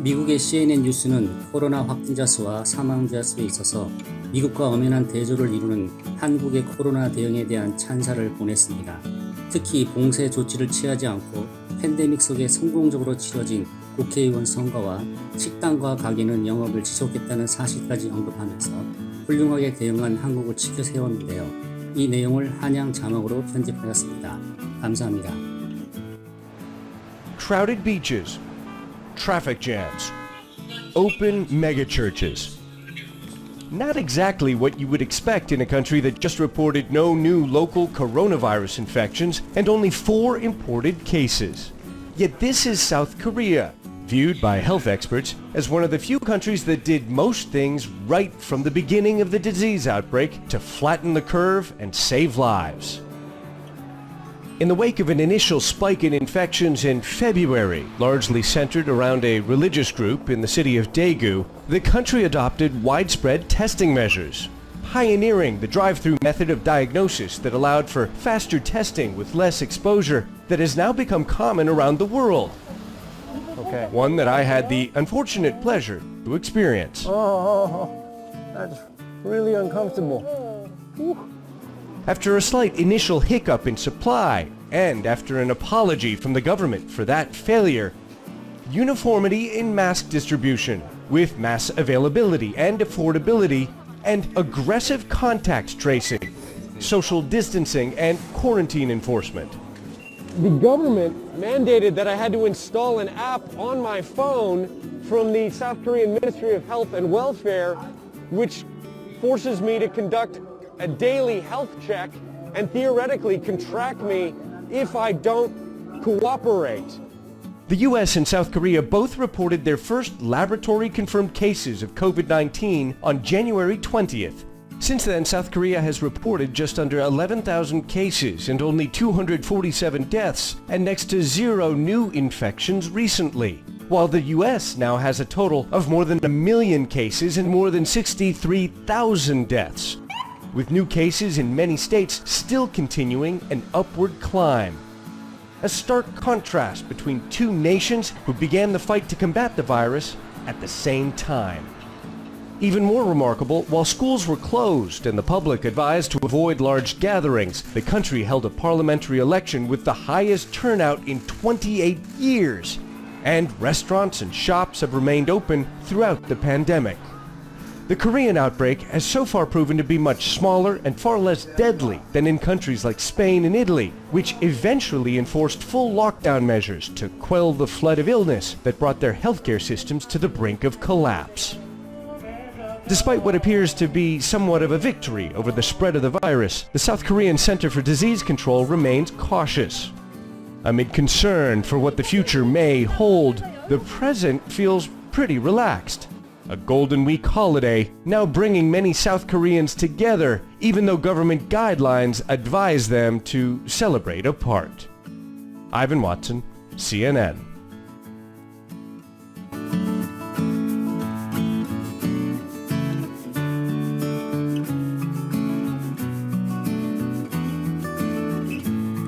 미국의 CNN 뉴스는 코로나 확진자 수와 사망자 수에 있어서 미국과 엄연한 대조를 이루는 한국의 코로나 대응에 대한 찬사를 보냈습니다. 특히 봉쇄 조치를 취하지 않고 팬데믹 속에 성공적으로 치러진 국회의원 선거와 식당과 가게는 영업을 지속했다는 사실까지 언급하면서 훌륭하게 대응한 한국을 치켜세웠는데요. 이 내용을 한영자막으로 편집하였습니다. 감사합니다. Crowded beaches, traffic jams, open megachurches. Not exactly what you would expect in a country that just reported no new local coronavirus infections and only 4 imported cases. Yet this is South Korea, viewed by health experts as one of the few countries that did most things right from the beginning of the disease outbreak to flatten the curve and save lives. In the wake of an initial spike in infections in February, largely centered around a religious group in the city of Daegu, the country adopted widespread testing measures, pioneering the drive-through method of diagnosis that allowed for faster testing with less exposure that has now become common around the world. Okay. One that I had the unfortunate pleasure to experience. That's really uncomfortable. After a slight initial hiccup in supply, and after an apology from the government for that failure, uniformity in mask distribution, with mass availability and affordability, and aggressive contact tracing, social distancing, and quarantine enforcement. The government mandated that I had to install an app on my phone from the South Korean Ministry of Health and Welfare, which forces me to conduct a daily health check and theoretically can track me if I don't cooperate. The US and South Korea both reported their first laboratory-confirmed cases of COVID-19 on January 20th. Since then, South Korea has reported just under 11,000 cases and only 247 deaths, and next to 0 new infections recently, while the US now has a total of more than 1 million cases and more than 63,000 deaths, with new cases in many states still continuing an upward climb. A stark contrast between two nations who began the fight to combat the virus at the same time. Even more remarkable, while schools were closed and the public advised to avoid large gatherings, the country held a parliamentary election with the highest turnout in 28 years, and restaurants and shops have remained open throughout the pandemic. The Korean outbreak has so far proven to be much smaller and far less deadly than in countries like Spain and Italy, which eventually enforced full lockdown measures to quell the flood of illness that brought their healthcare systems to the brink of collapse. Despite what appears to be somewhat of a victory over the spread of the virus, the South Korean Center for Disease Control remains cautious. Amid concern for what the future may hold, the present feels pretty relaxed. A Golden Week holiday now bringing many South Koreans together, even though government guidelines advise them to celebrate apart. Ivan Watson, CNN.